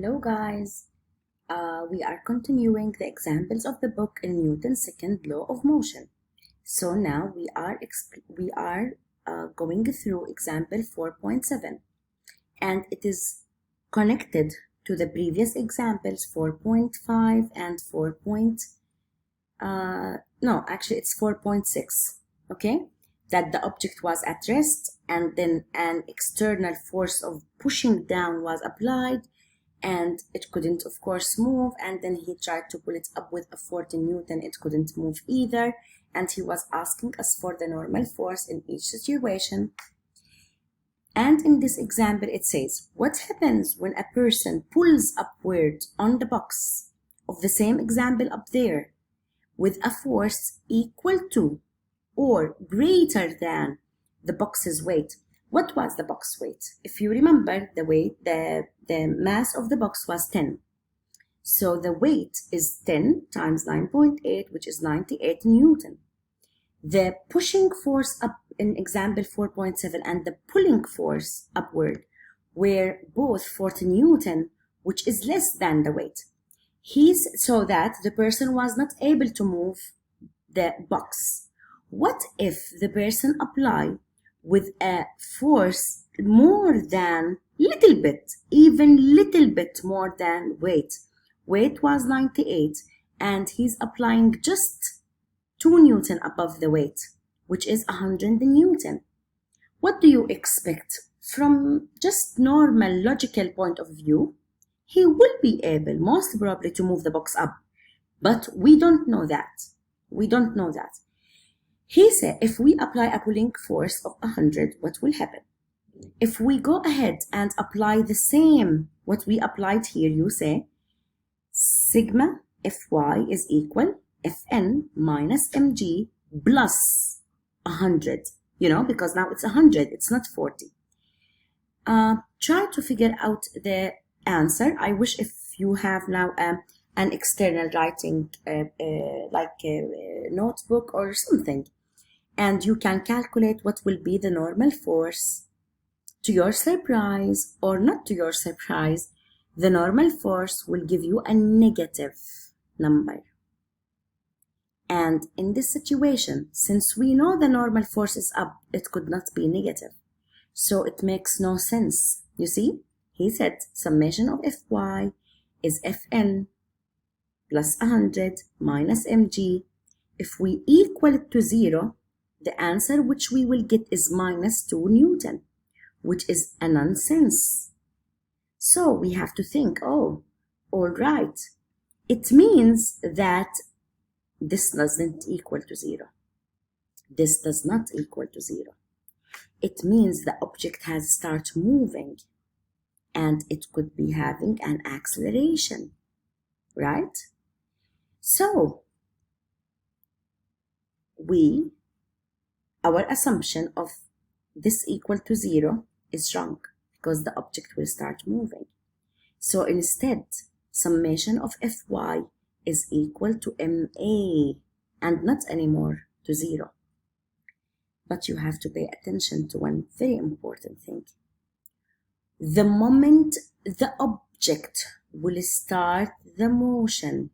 Hello guys, we are continuing the examples of the book in Newton's second law of motion. So now we are going through example 4.7 and it is connected to the previous examples 4.5 and 4.6, okay? That the object was at rest and then an external force of pushing down was applied and it couldn't of course move, and then he tried to pull it up with a 40 Newton. It couldn't move either, and he was asking us for the normal force in each situation. And in this example it says, what happens when a person pulls upward on the box of the same example up there with a force equal to or greater than the box's weight? What was the box weight? If you remember, the weight, the mass of the box was 10. So the weight is 10 times 9.8, which is 98 Newton. The pushing force up in example 4.7 and the pulling force upward were both 40 Newton, which is less than the weight. So that the person was not able to move the box. What if the person applied with a force more than even little bit more than weight? Weight was 98 and he's applying just 2 Newton above the weight, which is 100 Newton. What do you expect? From just normal logical point of view, he will be able most probably to move the box up, but we don't know that. He said if we apply a pulling force of 100, what will happen? If we go ahead and apply the same, what we applied here, you say sigma Fy is equal Fn minus mg plus 100, because now it's 100, it's not 40. Try to figure out the answer. I wish if you have now an external writing like a notebook or something, and you can calculate what will be the normal force. To your surprise or not to your surprise, the normal force will give you a negative number. And in this situation, since we know the normal force is up, it could not be negative. So it makes no sense. You see, he said summation of Fy is Fn plus 100 minus mg. If we equal it to 0, the answer which we will get is minus 2 Newton, which is a nonsense. So we have to think, oh, all right. It means that this doesn't equal to 0. This does not equal to 0. It means the object has started moving and it could be having an acceleration, right? So our assumption of this equal to 0 is wrong because the object will start moving. So instead, summation of Fy is equal to ma and not anymore to 0. But you have to pay attention to one very important thing. The moment the object will start the motion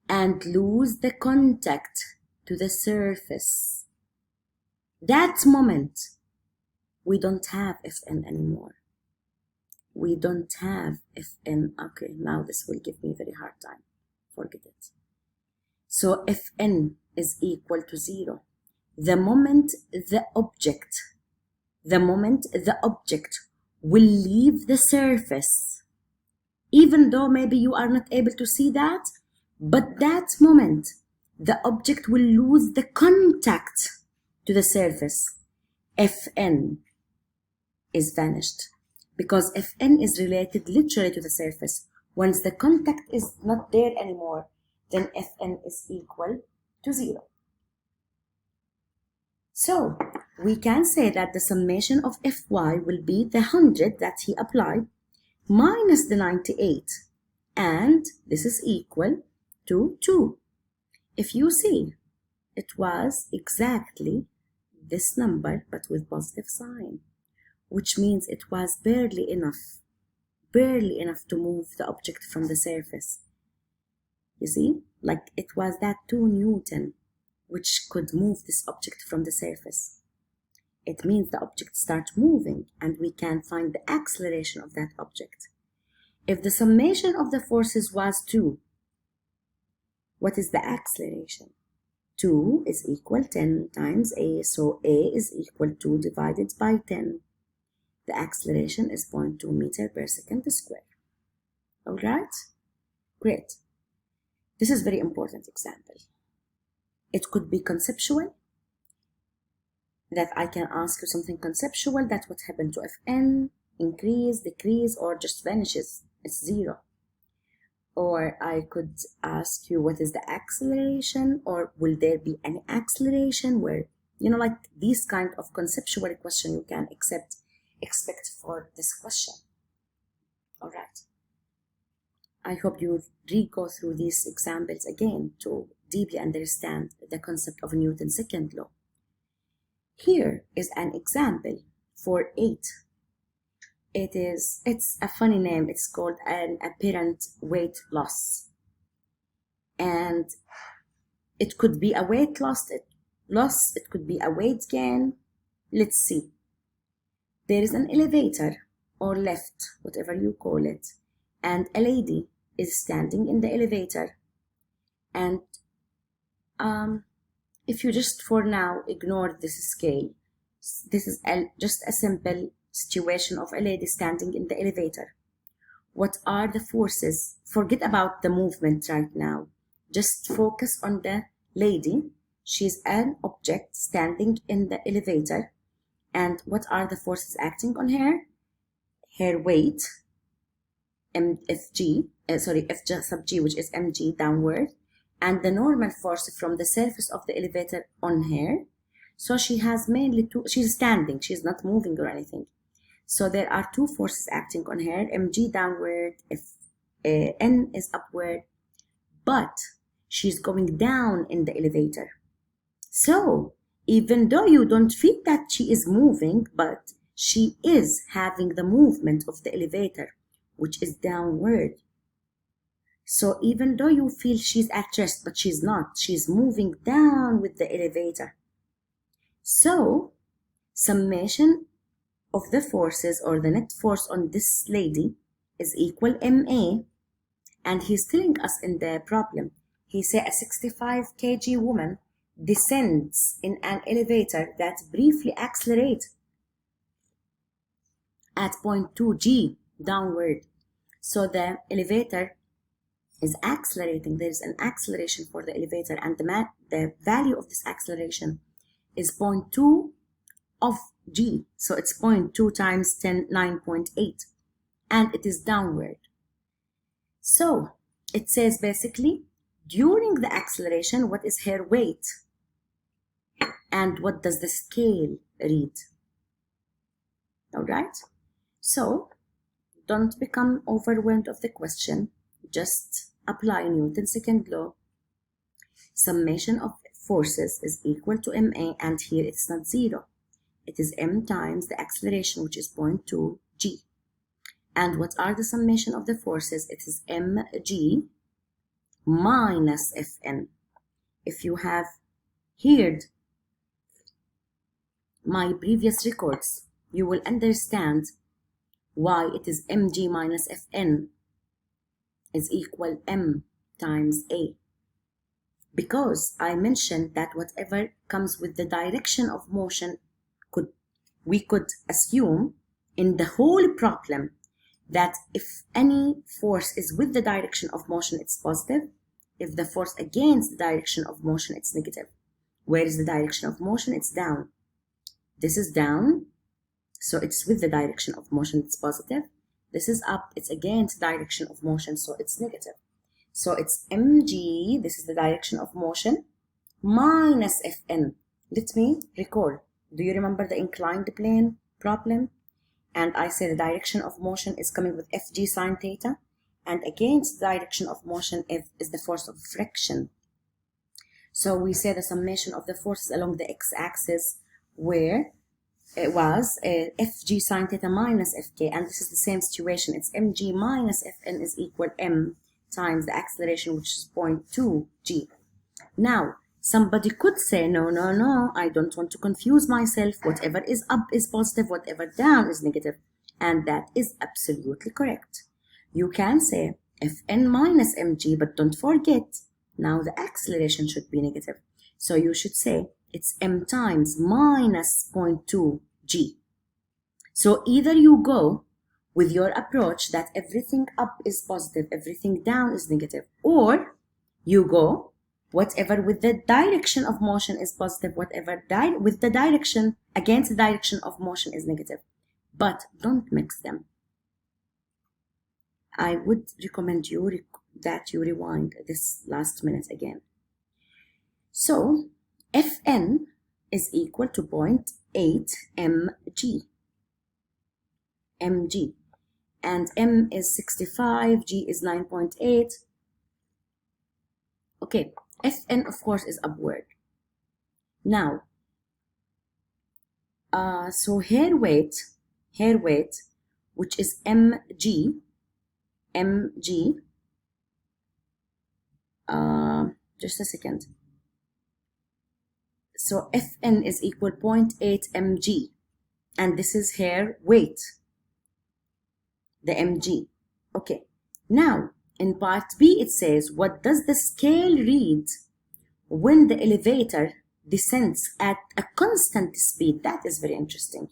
and lose the contact to the surface, that moment we don't have Fn anymore. We don't have Fn. Okay, now this will give me a very hard time. Forget it. So Fn is equal to 0. The moment the object will leave the surface, even though maybe you are not able to see that, but that moment the object will lose the contact to the surface, Fn is vanished, because Fn is related literally to the surface. Once the contact is not there anymore, then Fn is equal to 0. So we can say that the summation of Fy will be the 100 that he applied minus the 98, and this is equal to 2. If you see, it was exactly this number but with positive sign, which means it was barely enough barely enough to move the object from the surface. You see, like it was that 2 Newton which could move this object from the surface. It means the object starts moving and we can find the acceleration of that object. If the summation of the forces was 2, what is the acceleration? 2 is equal 10 times A, so A is equal to divided by 10. The acceleration is 0.2 meter per second square. All right? Great. This is a very important example. It could be conceptual, that I can ask you something conceptual, that what happened to Fn, increase, decrease, or just vanishes, it's 0. Or I could ask you what is the acceleration, or will there be any acceleration, where, you know, like these kind of conceptual question you can expect for this question. All right. I hope you re-go through these examples again to deeply understand the concept of Newton's second law. Here is an example for 8. It's a funny name. It's called an apparent weight loss. And it could be a weight loss, it could be a weight gain. Let's see. There is an elevator or lift, whatever you call it, and a lady is standing in the elevator. And if you just for now ignore this scale, this is just a simple situation of a lady standing in the elevator. What are the forces? Forget about the movement right now. Just focus on the lady. She's an object standing in the elevator. And what are the forces acting on her? Her weight, F sub g, which is mg downward, and the normal force from the surface of the elevator on her. So she has mainly she's standing, she's not moving or anything. So there are 2 forces acting on her, mg downward, n is upward, but she's going down in the elevator. So even though you don't feel that she is moving, but she is having the movement of the elevator, which is downward. So even though you feel she's at rest, but she's not, she's moving down with the elevator. So summation of the forces, or the net force on this lady, is equal MA. And he's telling us in the problem, he said a 65 kg woman descends in an elevator that briefly accelerates at 0.2 g downward. So the elevator is accelerating. There is an acceleration for the elevator, and the value of this acceleration is 0.2 of g. So it's 0.2 times 10, 9.8, and it is downward. So it says basically, during the acceleration, what is her weight? And what does the scale read? All right. So don't become overwhelmed of the question. Just apply Newton's second law. Summation of forces is equal to ma, and here it's not 0. It is m times the acceleration, which is 0.2 g. And what are the summation of the forces? It is mg minus Fn. If you have heard my previous records, you will understand why it is mg minus Fn is equal m times a. Because I mentioned that whatever comes with the direction of motion, we could assume in the whole problem that if any force is with the direction of motion, it's positive. If the force against the direction of motion, it's negative. Where is the direction of motion? It's down. This is down, so it's with the direction of motion, it's positive. This is up, it's against the direction of motion, so it's negative. So it's mg, this is the direction of motion, minus Fn. Let me recall. Do you remember the inclined plane problem? And I say the direction of motion is coming with Fg sine theta, and against the direction of motion is the force of friction. So we say the summation of the forces along the x-axis, where it was fg sine theta minus fk, and this is the same situation. It's mg minus fn is equal m times the acceleration, which is 0.2 g. Now, somebody could say, no, no, no, I don't want to confuse myself. Whatever is up is positive, whatever down is negative. And that is absolutely correct. You can say Fn minus mg, but don't forget, now the acceleration should be negative. So you should say it's m times minus 0.2 g. So either you go with your approach that everything up is positive, everything down is negative, or you go whatever with the direction of motion is positive, whatever with the direction against the direction of motion is negative. But don't mix them. I would recommend you that you rewind this last minute again. So Fn is equal to 0.8 mg. mg. And m is 65, g is 9.8. Okay, Fn of course is upward. Now, so hair weight, which is mg, just a second. So Fn is equal 0.8 mg, and this is hair weight, the mg. Okay, now in part B it says, what does the scale read when the elevator descends at a constant speed? That is very interesting.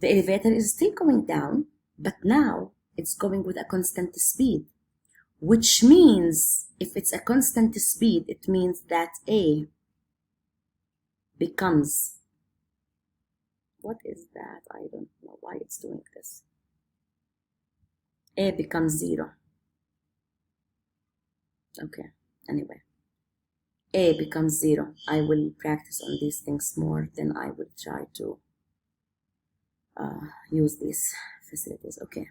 The elevator is still going down, but now it's going with a constant speed, which means if it's a constant speed, it means that A becomes, what is that? I don't know why it's doing this. A becomes 0. Okay, anyway. A becomes 0. I will practice on these things more, then I will try to use these facilities, okay,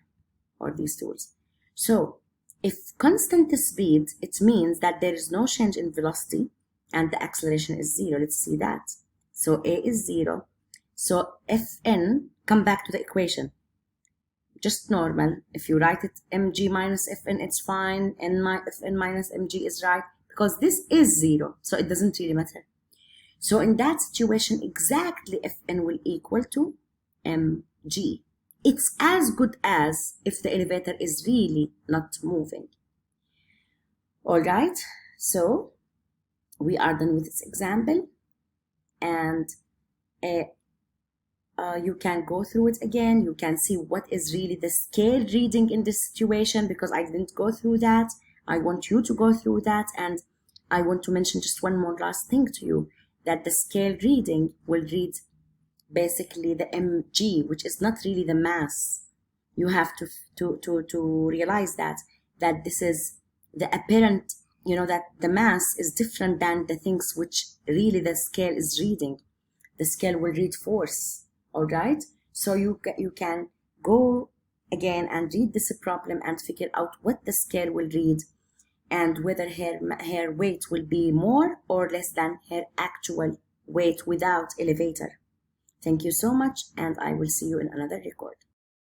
or these tools. So, if constant speed, it means that there is no change in velocity and the acceleration is 0. Let's see that. So A is 0. So Fn, come back to the equation. Just normal. If you write it mg minus Fn, it's fine. Fn minus mg is right, because this is 0. So it doesn't really matter. So in that situation, exactly Fn will equal to mg. It's as good as if the elevator is really not moving. All right, so we are done with this example, and you can go through it again. You can see what is really the scale reading in this situation, because I didn't go through that. I want you to go through that, and I want to mention just one more last thing to you, that the scale reading will read basically the mg, which is not really the mass. You have to realize that this is the apparent, you know, that the mass is different than the things which really the scale is reading. The scale will read force. All right, so you can go again and read this problem and figure out what the scale will read, and whether her weight will be more or less than her actual weight without elevator. Thank you so much, and I will see you in another record.